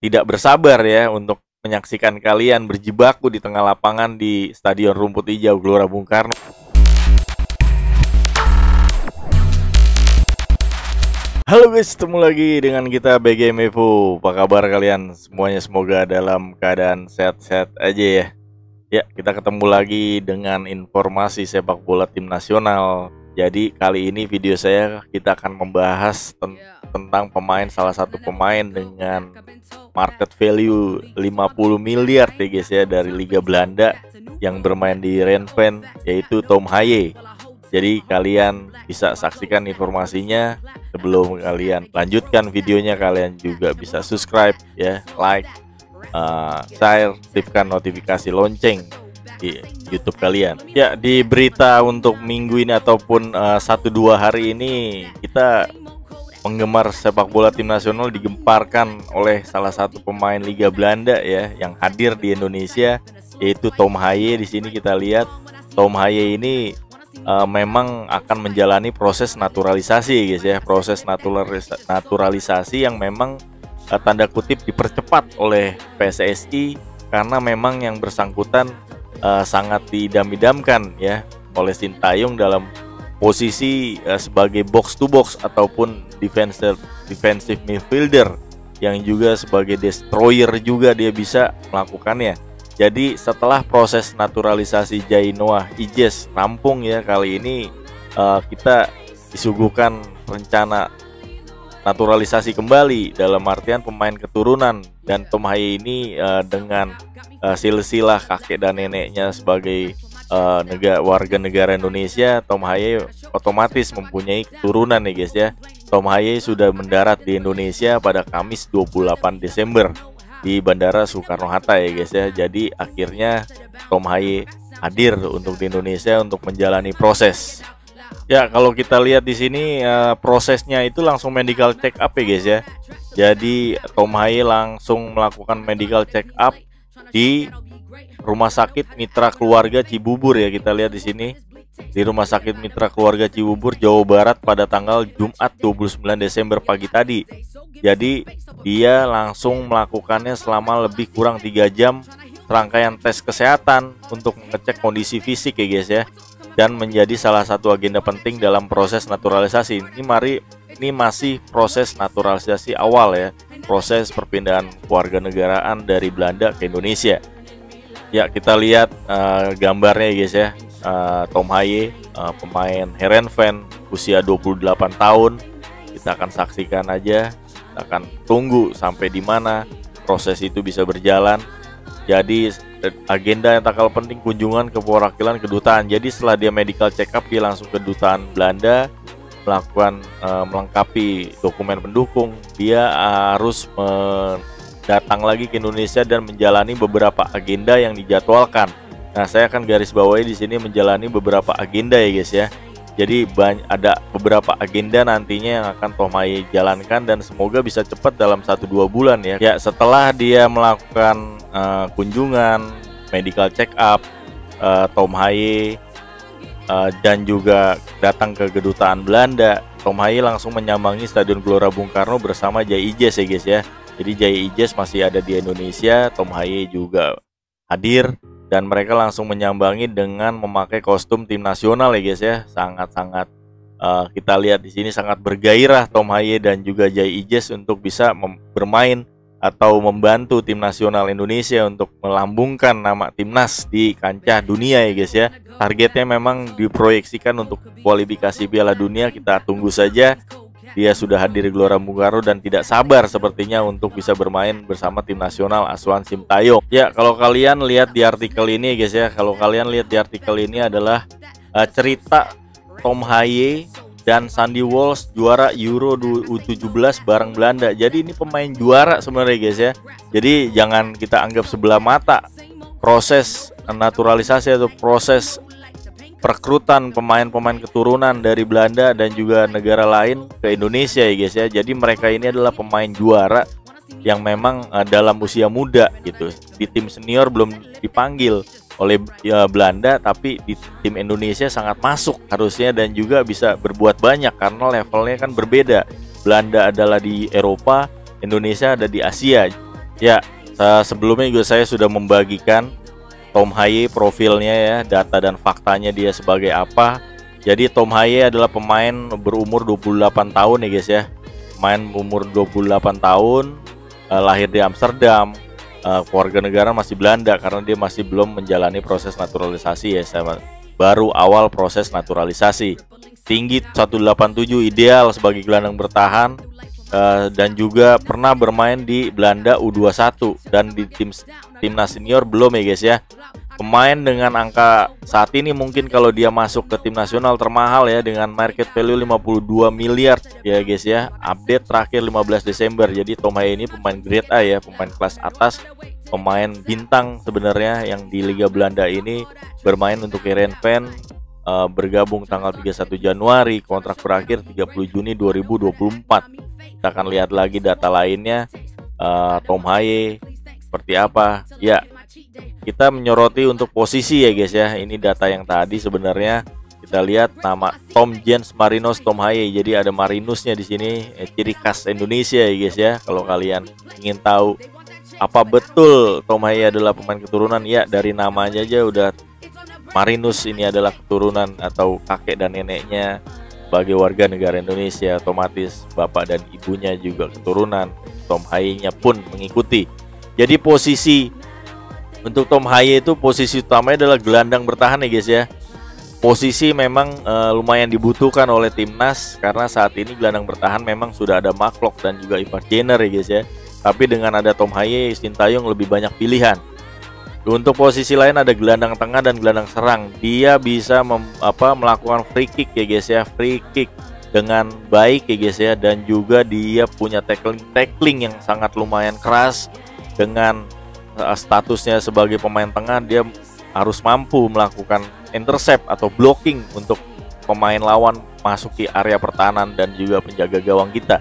tidak bersabar ya untuk menyaksikan kalian berjibaku di tengah lapangan di Stadion Rumput Hijau Gelora Bung Karno. Halo guys, ketemu lagi dengan kita BGM Evo. Apa kabar kalian semuanya? Semoga dalam keadaan sehat-sehat aja ya. Ya, kita ketemu lagi dengan informasi sepak bola tim nasional. Jadi kali ini video kita akan membahas tentang salah satu pemain dengan market value 50 miliar ya guys ya, dari Liga Belanda yang bermain di Heerenveen, yaitu Tom Haaien. Jadi kalian bisa saksikan informasinya. Sebelum kalian lanjutkan videonya, kalian juga bisa subscribe ya, like, share, aktifkan notifikasi lonceng di YouTube kalian. Ya, di berita untuk minggu ini ataupun 1-2 hari ini, kita penggemar sepak bola tim nasional digemparkan oleh salah satu pemain Liga Belanda ya yang hadir di Indonesia, yaitu Tom Haaien. Di sini kita lihat Tom Haaien ini memang akan menjalani proses naturalisasi guys ya, proses naturalisasi yang memang tanda kutip dipercepat oleh PSSI karena memang yang bersangkutan sangat didam-idamkan ya oleh Sintayong dalam posisi sebagai box to box ataupun defensive midfielder yang juga sebagai destroyer juga dia bisa melakukannya. Jadi setelah proses naturalisasi Jai Noah Ijes rampung ya, kali ini kita disuguhkan rencana naturalisasi kembali, dalam artian pemain keturunan. Dan Tom Haaien ini dengan silsilah kakek dan neneknya sebagai warga negara Indonesia, Tom Haaien otomatis mempunyai keturunan nih guys ya. Tom Haaien sudah mendarat di Indonesia pada Kamis 28 Desember di Bandara Soekarno-Hatta ya guys ya. Jadi akhirnya Tom Haaien hadir untuk di Indonesia untuk menjalani proses. Ya, kalau kita lihat di sini prosesnya itu langsung medical check up ya guys ya. Jadi Tom Haaien langsung melakukan medical check up di Rumah Sakit Mitra Keluarga Cibubur ya. Kita lihat di sini di Rumah Sakit Mitra Keluarga Cibubur, Jawa Barat pada tanggal Jumat 29 Desember pagi tadi. Jadi dia langsung melakukannya selama lebih kurang 3 jam serangkaian tes kesehatan untuk mengecek kondisi fisik ya guys ya, dan menjadi salah satu agenda penting dalam proses naturalisasi. Ini masih proses naturalisasi awal ya, proses perpindahan kewarganegaraan dari Belanda ke Indonesia. Ya, kita lihat gambarnya ya guys ya. Tom Haaien, pemain Heerenveen, usia 28 tahun. Kita akan saksikan aja, kita akan tunggu sampai di mana proses itu bisa berjalan. Jadi agenda yang tak kalah penting, kunjungan ke perwakilan kedutaan. Jadi setelah dia medical check up, dia langsung ke kedutaan Belanda melakukan melengkapi dokumen pendukung. Dia harus datang lagi ke Indonesia dan menjalani beberapa agenda yang dijadwalkan. Nah, saya akan garis bawahi di sini menjalani beberapa agenda ya guys ya. Jadi ada beberapa agenda nantinya yang akan Tom Haaien jalankan, dan semoga bisa cepat dalam 1-2 bulan ya. Ya, setelah dia melakukan kunjungan, medical check up, Tom Haaien dan juga datang ke kedutaan Belanda, Tom Haaien langsung menyambangi Stadion Gelora Bung Karno bersama Jai Ijes ya guys ya. Jadi Jai Ijes masih ada di Indonesia, Tom Haaien juga hadir, dan mereka langsung menyambangi dengan memakai kostum tim nasional ya guys ya. Sangat-sangat kita lihat di sini sangat bergairah Tom Haaien dan juga Jai Ijes untuk bisa bermain atau membantu tim nasional Indonesia untuk melambungkan nama timnas di kancah dunia ya guys ya. Targetnya memang diproyeksikan untuk kualifikasi Piala Dunia. Kita tunggu saja. Dia sudah hadir di Gelora Bung Karno dan tidak sabar sepertinya untuk bisa bermain bersama tim nasional asuhan Sintayong. Ya, kalau kalian lihat di artikel ini guys ya, adalah cerita Tom Haaien dan Sandy Walsh juara Euro U17 bareng Belanda. Jadi ini pemain juara sebenarnya guys ya. Jadi jangan kita anggap sebelah mata proses naturalisasi atau proses perekrutan pemain-pemain keturunan dari Belanda dan juga negara lain ke Indonesia ya guys ya. Jadi mereka ini adalah pemain juara yang memang dalam usia muda gitu. Di tim senior belum dipanggil oleh Belanda, tapi di tim Indonesia sangat masuk harusnya dan juga bisa berbuat banyak karena levelnya kan berbeda. Belanda adalah di Eropa, Indonesia ada di Asia. Ya, sebelumnya juga saya sudah membagikan Tom Haye profilnya ya, data dan faktanya dia sebagai apa. Jadi Tom Haye adalah pemain berumur 28 tahun ya guys ya. Pemain umur 28 tahun, lahir di Amsterdam, keluarga negara masih Belanda karena dia masih belum menjalani proses naturalisasi ya, baru awal proses naturalisasi. Tinggi 187, ideal sebagai gelandang bertahan, dan juga pernah bermain di Belanda U21 dan di timnas senior belum ya guys ya. Pemain dengan angka saat ini mungkin kalau dia masuk ke tim nasional termahal ya, dengan market value 52 miliar ya guys ya. Update terakhir 15 Desember. Jadi Tom Haye ini pemain grade A ya, pemain kelas atas, pemain bintang sebenarnya yang di Liga Belanda ini, bermain untuk Heerenveen, bergabung tanggal 31 Januari, kontrak berakhir 30 Juni 2024. Kita akan lihat lagi data lainnya, Tom Haye seperti apa ya. Kita menyoroti untuk posisi ya guys ya. Ini data yang tadi sebenarnya kita lihat nama Tom Jens Marinus Tom Haye. Jadi ada Marinusnya di sini, ciri khas Indonesia ya guys ya. Kalau kalian ingin tahu apa betul Tom Haye adalah pemain keturunan, ya dari namanya aja udah Marinus ini adalah keturunan atau kakek dan neneknya sebagai warga negara Indonesia, otomatis bapak dan ibunya juga keturunan. Tom Haye-nya pun mengikuti. Jadi posisi untuk Tom Haye itu posisi utamanya adalah gelandang bertahan ya guys ya. Posisi memang lumayan dibutuhkan oleh timnas karena saat ini gelandang bertahan memang sudah ada Mark Klok dan juga Ivar Jenner ya guys ya. Tapi dengan ada Tom Haye, Sintayong lebih banyak pilihan. Untuk posisi lain ada gelandang tengah dan gelandang serang. Dia bisa melakukan free kick ya guys ya, free kick dengan baik ya guys ya, dan juga dia punya tackling yang sangat lumayan keras. Dengan statusnya sebagai pemain tengah, dia harus mampu melakukan intercept atau blocking untuk pemain lawan masuk di area pertahanan dan juga penjaga gawang kita.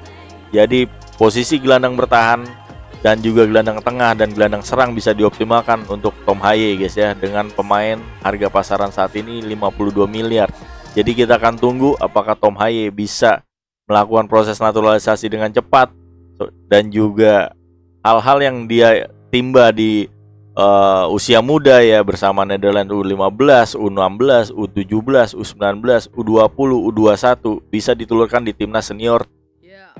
Jadi posisi gelandang bertahan dan juga gelandang tengah dan gelandang serang bisa dioptimalkan untuk Tom Haye guys ya, dengan pemain harga pasaran saat ini 52 miliar. Jadi kita akan tunggu apakah Tom Haye bisa melakukan proses naturalisasi dengan cepat, dan juga hal-hal yang dia timba di usia muda ya, bersama Netherlands U15, U16, U17, U19, U20, U21 bisa ditulurkan di timnas senior,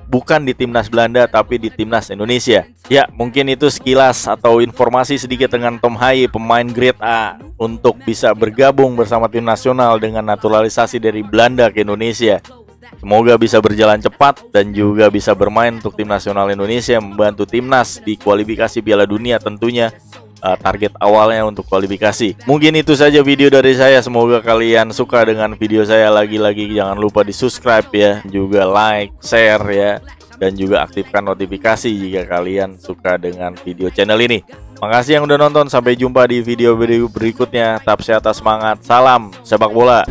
bukan di timnas Belanda tapi di timnas Indonesia. Ya, mungkin itu sekilas atau informasi sedikit dengan Tom Haye, pemain grade A untuk bisa bergabung bersama tim nasional dengan naturalisasi dari Belanda ke Indonesia. Semoga bisa berjalan cepat dan juga bisa bermain untuk tim nasional Indonesia, membantu timnas di kualifikasi Piala Dunia tentunya. Target awalnya untuk kualifikasi. Mungkin itu saja video dari saya. Semoga kalian suka dengan video saya. Lagi-lagi jangan lupa di subscribe ya, juga like, share ya, dan juga aktifkan notifikasi jika kalian suka dengan video channel ini. Makasih yang udah nonton. Sampai jumpa di video berikutnya. Tetap sehat, semangat. Salam sepak bola.